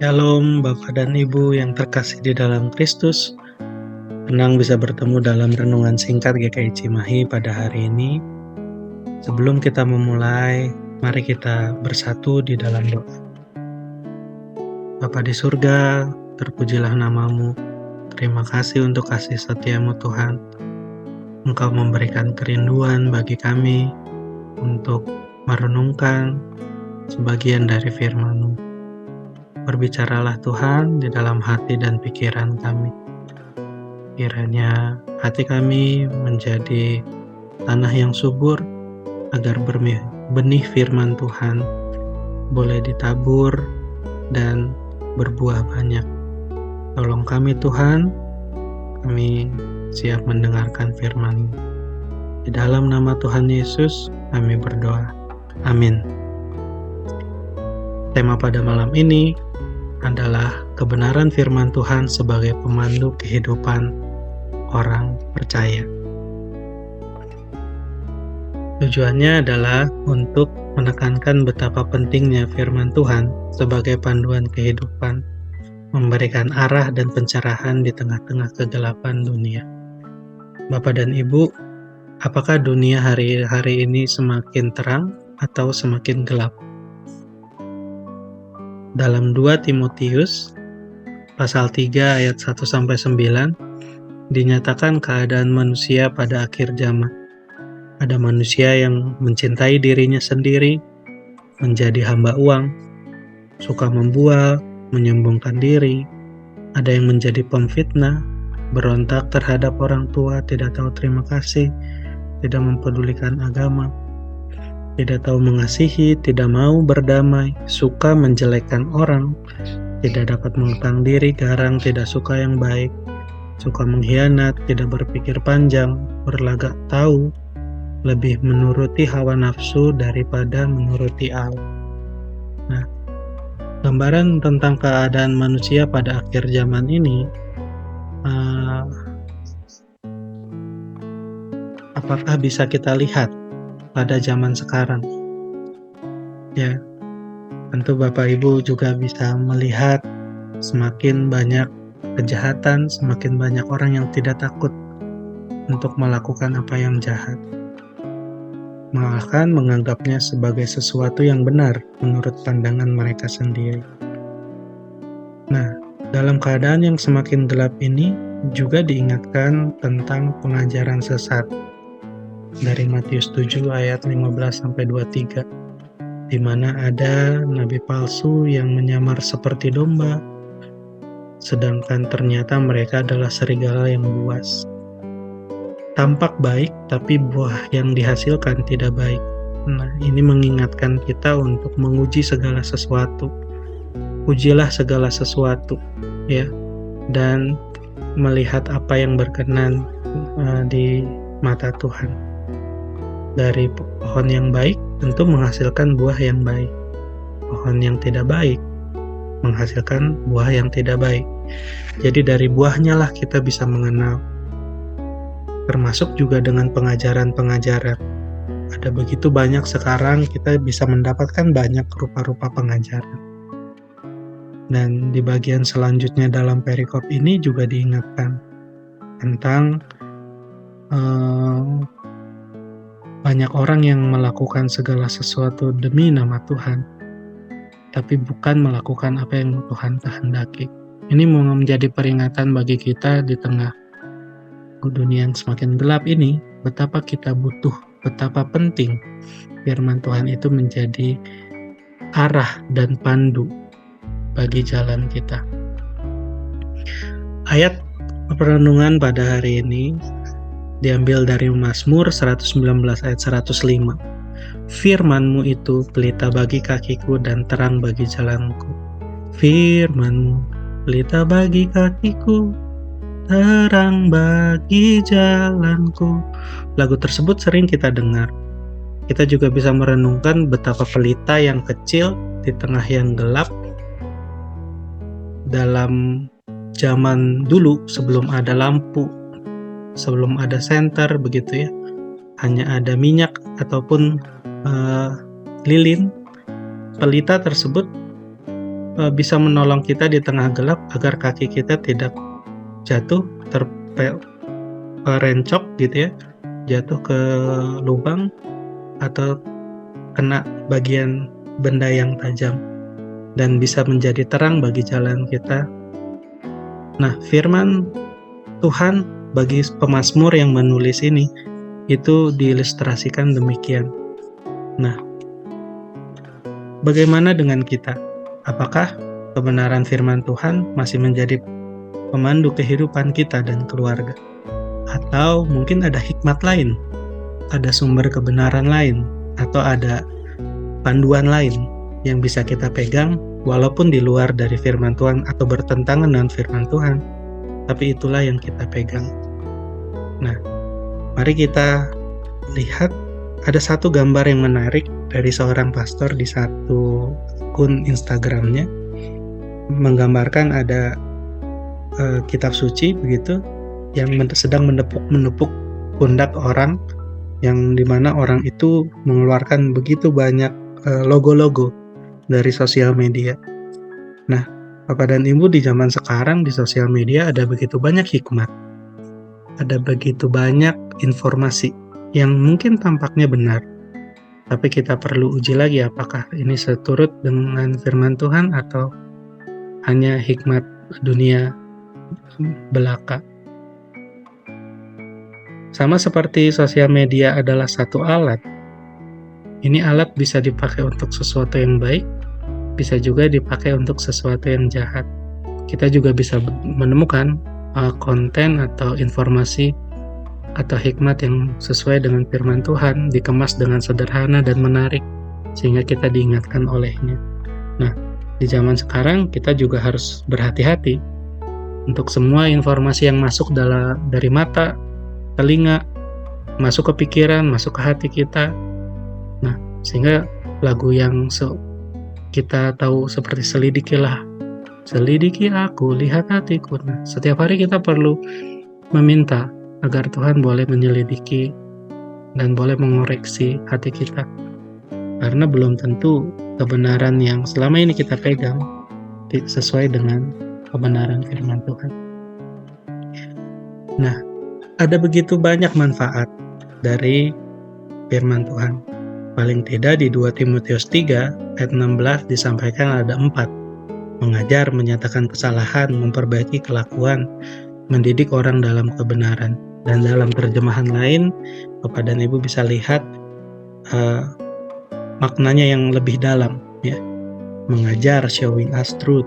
Shalom Bapak dan Ibu yang terkasih di dalam Kristus. Senang bisa bertemu dalam renungan singkat GKI Cimahi pada hari ini. Sebelum kita memulai, mari kita bersatu di dalam doa. Bapa di surga, terpujilah namamu. Terima kasih untuk kasih setiamu Tuhan. Engkau memberikan kerinduan bagi kami untuk merenungkan sebagian dari firman-Mu. Berbicaralah Tuhan di dalam hati dan pikiran kami. Kiranya hati kami menjadi tanah yang subur agar benih firman Tuhan boleh ditabur dan berbuah banyak. Tolong kami Tuhan, kami siap mendengarkan firman-Mu. Di dalam nama Tuhan Yesus kami berdoa. Amin. Tema pada malam ini adalah kebenaran firman Tuhan sebagai pemandu kehidupan orang percaya. Tujuannya adalah untuk menekankan betapa pentingnya firman Tuhan sebagai panduan kehidupan, memberikan arah dan pencerahan di tengah-tengah kegelapan dunia. Bapak dan Ibu, apakah dunia hari-hari ini semakin terang atau semakin gelap? Dalam 2 Timotius pasal 3 ayat 1-9 dinyatakan keadaan manusia pada akhir zaman. Ada manusia yang mencintai dirinya sendiri, menjadi hamba uang, suka membual, menyombongkan diri. Ada yang menjadi pemfitnah, berontak terhadap orang tua, tidak tahu terima kasih, tidak mempedulikan agama, tidak tahu mengasihi, tidak mau berdamai, suka menjelekkan orang, tidak dapat mengekang diri, garang, tidak suka yang baik, suka mengkhianat, tidak berpikir panjang, berlagak tahu, lebih menuruti hawa nafsu daripada menuruti Allah. Nah, gambaran tentang keadaan manusia pada akhir zaman ini, apakah bisa kita lihat pada zaman sekarang? Ya, tentu Bapak Ibu juga bisa melihat semakin banyak kejahatan, semakin banyak orang yang tidak takut untuk melakukan apa yang jahat, bahkan menganggapnya sebagai sesuatu yang benar menurut pandangan mereka sendiri. Nah, dalam keadaan yang semakin gelap ini juga diingatkan tentang pengajaran sesat dari Matius 7 ayat 15-23, di mana ada nabi palsu yang menyamar seperti domba, sedangkan ternyata mereka adalah serigala yang buas. Tampak baik, tapi buah yang dihasilkan tidak baik. Nah, ini mengingatkan kita untuk menguji segala sesuatu. Ujilah segala sesuatu, ya, dan melihat apa yang berkenan di mata Tuhan. Dari pohon yang baik tentu menghasilkan buah yang baik. Pohon yang tidak baik menghasilkan buah yang tidak baik. Jadi dari buahnya lah kita bisa mengenal. Termasuk juga dengan pengajaran-pengajaran. Ada begitu banyak sekarang, kita bisa mendapatkan banyak rupa-rupa pengajaran. Dan di bagian selanjutnya dalam perikop ini juga diingatkan tentang banyak orang yang melakukan segala sesuatu demi nama Tuhan, tapi bukan melakukan apa yang Tuhan kehendaki. Ini mau menjadi peringatan bagi kita di tengah dunia yang semakin gelap ini, betapa kita butuh, betapa penting firman Tuhan itu menjadi arah dan pandu bagi jalan kita. Ayat perenungan pada hari ini diambil dari Mazmur 119 ayat 105. Firman-Mu itu pelita bagi kakiku dan terang bagi jalanku. Firman-Mu pelita bagi kakiku, terang bagi jalanku. Lagu tersebut sering kita dengar. Kita juga bisa merenungkan betapa pelita yang kecil di tengah yang gelap. Dalam zaman dulu, sebelum ada lampu, sebelum ada senter begitu ya, hanya ada minyak ataupun lilin, pelita tersebut bisa menolong kita di tengah gelap agar kaki kita tidak jatuh, rencok gitu ya, jatuh ke lubang atau kena bagian benda yang tajam, dan bisa menjadi terang bagi jalan kita. Nah, firman Tuhan bagi pemazmur yang menulis ini, itu diilustrasikan demikian. Nah, bagaimana dengan kita? Apakah kebenaran firman Tuhan masih menjadi pemandu kehidupan kita dan keluarga? Atau mungkin ada hikmat lain, ada sumber kebenaran lain, atau ada panduan lain yang bisa kita pegang walaupun di luar dari firman Tuhan atau bertentangan dengan firman Tuhan, tapi itulah yang kita pegang. Nah, mari kita lihat ada satu gambar yang menarik dari seorang pastor di satu akun Instagramnya, menggambarkan ada kitab suci begitu yang sedang menepuk pundak orang, yang dimana orang itu mengeluarkan begitu banyak logo-logo dari sosial media. Nah, Bapak dan Ibu, di zaman sekarang di sosial media ada begitu banyak hikmat, ada begitu banyak informasi yang mungkin tampaknya benar, tapi kita perlu uji lagi apakah ini seturut dengan firman Tuhan atau hanya hikmat dunia belaka. Sama seperti sosial media adalah satu alat, ini alat bisa dipakai untuk sesuatu yang baik, bisa juga dipakai untuk sesuatu yang jahat. Kita juga bisa menemukan konten atau informasi atau hikmat yang sesuai dengan firman Tuhan, dikemas dengan sederhana dan menarik, sehingga kita diingatkan olehnya. Nah, di zaman sekarang kita juga harus berhati-hati untuk semua informasi yang masuk dari mata, telinga, masuk ke pikiran, masuk ke hati kita. Nah, sehingga lagu yang kita tahu seperti selidiki aku, lihat hatiku. Nah, setiap hari kita perlu meminta agar Tuhan boleh menyelidiki dan boleh mengoreksi hati kita, karena belum tentu kebenaran yang selama ini kita pegang sesuai dengan kebenaran firman Tuhan. Nah, ada begitu banyak manfaat dari firman Tuhan. Paling tidak di 2 Timotius 3 ayat 16 disampaikan ada 4. Mengajar, menyatakan kesalahan, memperbaiki kelakuan, mendidik orang dalam kebenaran. Dan dalam terjemahan lain, Bapak dan Ibu bisa lihat maknanya yang lebih dalam, ya. Mengajar, showing us truth,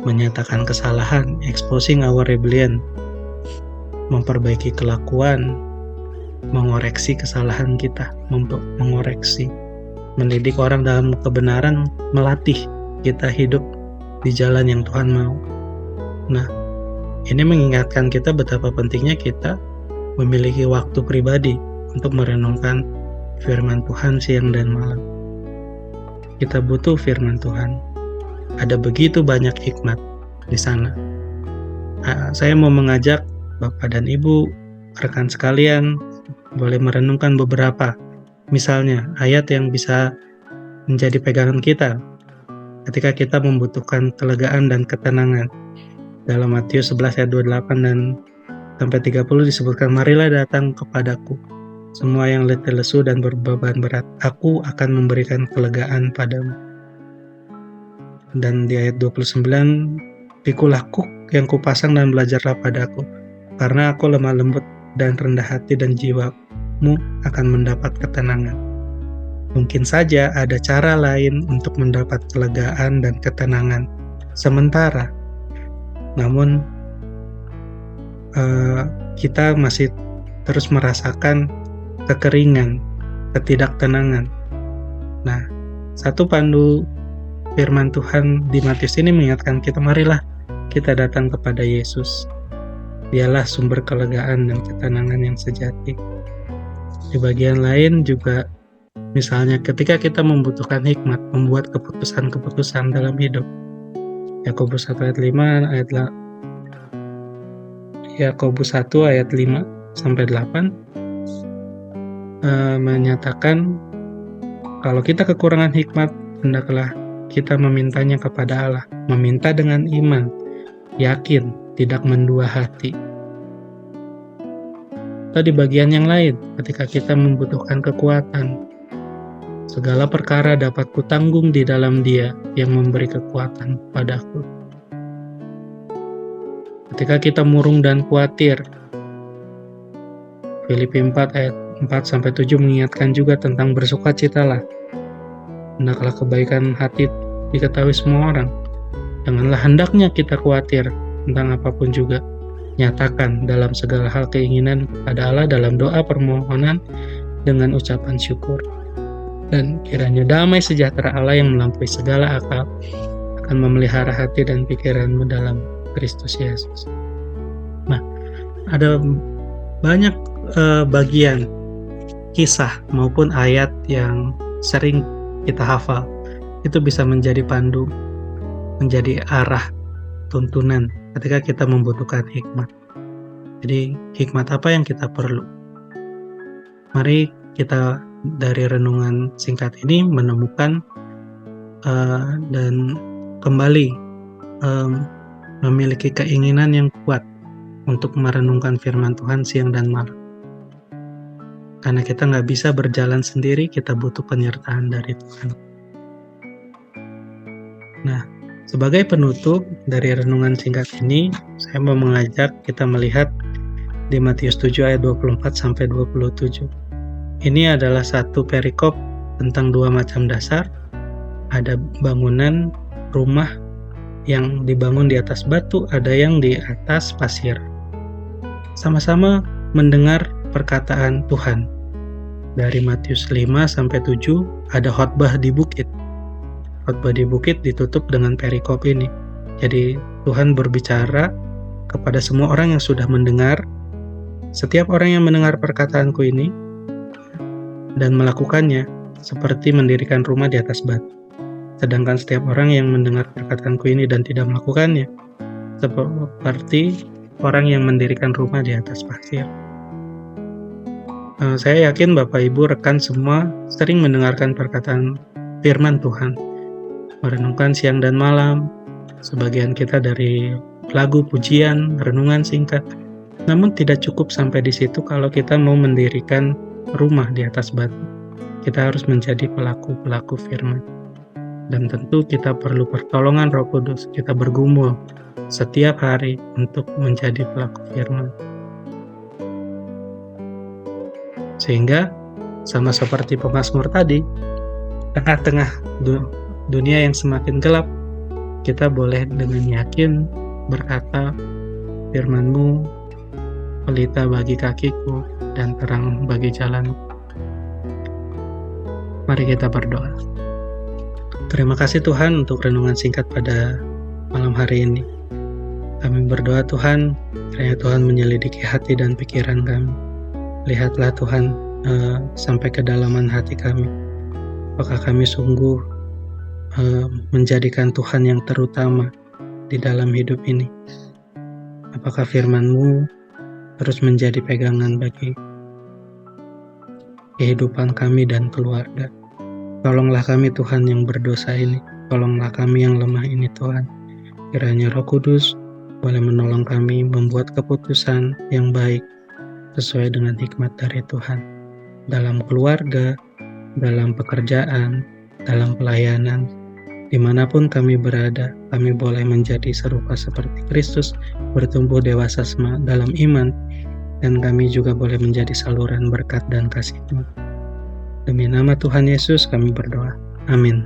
menyatakan kesalahan, exposing our rebellion, memperbaiki kelakuan, mengoreksi kesalahan kita, mengoreksi, mendidik orang dalam kebenaran, melatih kita hidup di jalan yang Tuhan mau. Nah, ini mengingatkan kita betapa pentingnya kita memiliki waktu pribadi untuk merenungkan firman Tuhan siang dan malam. Kita butuh firman Tuhan. Ada begitu banyak hikmat di sana. Saya mau mengajak Bapak dan Ibu, rekan sekalian, boleh merenungkan beberapa. Misalnya, ayat yang bisa menjadi pegangan kita ketika kita membutuhkan kelegaan dan ketenangan. Dalam Matius 11 ayat 28 dan sampai 30 disebutkan, marilah datang kepadaku, semua yang letih lesu dan berbeban berat, aku akan memberikan kelegaan padamu. Dan di ayat 29, pikulah kuk yang kupasang dan belajarlah padaku, karena aku lemah lembut dan rendah hati, dan jiwamu akan mendapat ketenangan. Mungkin saja ada cara lain untuk mendapat kelegaan dan ketenangan sementara, namun kita masih terus merasakan kekeringan, ketidaktenangan. Nah, satu pandu firman Tuhan di Matius ini mengingatkan kita, marilah kita datang kepada Yesus. Dialah sumber kelegaan dan ketenangan yang sejati. Di bagian lain juga, misalnya ketika kita membutuhkan hikmat, membuat keputusan-keputusan dalam hidup. Yakobus 1 ayat 5 Yakobus 1 ayat 5 sampai 8 menyatakan kalau kita kekurangan hikmat, hendaklah kita memintanya kepada Allah, meminta dengan iman, yakin, tidak mendua hati. Atau di bagian yang lain, ketika kita membutuhkan kekuatan, segala perkara dapat kutanggung di dalam Dia yang memberi kekuatan padaku. Ketika kita murung dan khawatir, Filipi 4 ayat 4-7 mengingatkan juga tentang bersukacitalah. Hendaklah kebaikan hati diketahui semua orang. Janganlah hendaknya kita khawatir tentang apapun juga. Nyatakan dalam segala hal keinginan kepada Allah dalam doa permohonan dengan ucapan syukur. Dan kiranya damai sejahtera Allah yang melampaui segala akal akan memelihara hati dan pikiranmu dalam Kristus Yesus. Nah, ada banyak bagian kisah maupun ayat yang sering kita hafal. Itu bisa menjadi pandu, menjadi arah tuntunan ketika kita membutuhkan hikmat. Jadi hikmat apa yang kita perlu? Mari kita dari renungan singkat ini menemukan dan kembali memiliki keinginan yang kuat untuk merenungkan firman Tuhan siang dan malam. Karena kita nggak bisa berjalan sendiri, kita butuh penyertaan dari Tuhan. Nah, sebagai penutup dari renungan singkat ini, saya mau mengajak kita melihat di Matius 7 ayat 24-27. Ini adalah satu perikop tentang dua macam dasar. Ada bangunan rumah yang dibangun di atas batu, ada yang di atas pasir. Sama-sama mendengar perkataan Tuhan. Dari Matius 5-7 ada khotbah di bukit. Khotbah di bukit ditutup dengan perikop ini. Jadi Tuhan berbicara kepada semua orang yang sudah mendengar. Setiap orang yang mendengar perkataanku ini dan melakukannya seperti mendirikan rumah di atas batu. Sedangkan setiap orang yang mendengar perkataanku ini dan tidak melakukannya seperti orang yang mendirikan rumah di atas pasir. Saya yakin Bapak Ibu rekan semua sering mendengarkan perkataan firman Tuhan, merenungkan siang dan malam, sebagian kita dari lagu pujian, renungan singkat. Namun tidak cukup sampai di situ kalau kita mau mendirikan rumah di atas batu. Kita harus menjadi pelaku-pelaku firman. Dan tentu kita perlu pertolongan Roh Kudus. Kita bergumul setiap hari untuk menjadi pelaku firman. Sehingga sama seperti pemazmur tadi, tengah-tengah dunia yang semakin gelap, kita boleh dengan yakin berkata, firman-Mu pelita bagi kakiku dan terang bagi jalanku. Mari kita berdoa. Terima kasih Tuhan untuk renungan singkat pada malam hari ini. Kami berdoa Tuhan, kiranya Tuhan menyelidiki hati dan pikiran kami. Lihatlah Tuhan sampai kedalaman hati kami. Apakah kami sungguh menjadikan Tuhan yang terutama di dalam hidup ini? Apakah firman-Mu terus menjadi pegangan bagi kehidupan kami dan keluarga? Tolonglah kami Tuhan yang berdosa ini. Tolonglah kami yang lemah ini Tuhan. Kiranya Roh Kudus boleh menolong kami membuat keputusan yang baik sesuai dengan hikmat dari Tuhan. Dalam keluarga, dalam pekerjaan, dalam pelayanan, dimanapun kami berada, kami boleh menjadi serupa seperti Kristus, bertumbuh dewasa dalam iman, dan kami juga boleh menjadi saluran berkat dan kasih-Mu. Demi nama Tuhan Yesus kami berdoa. Amin.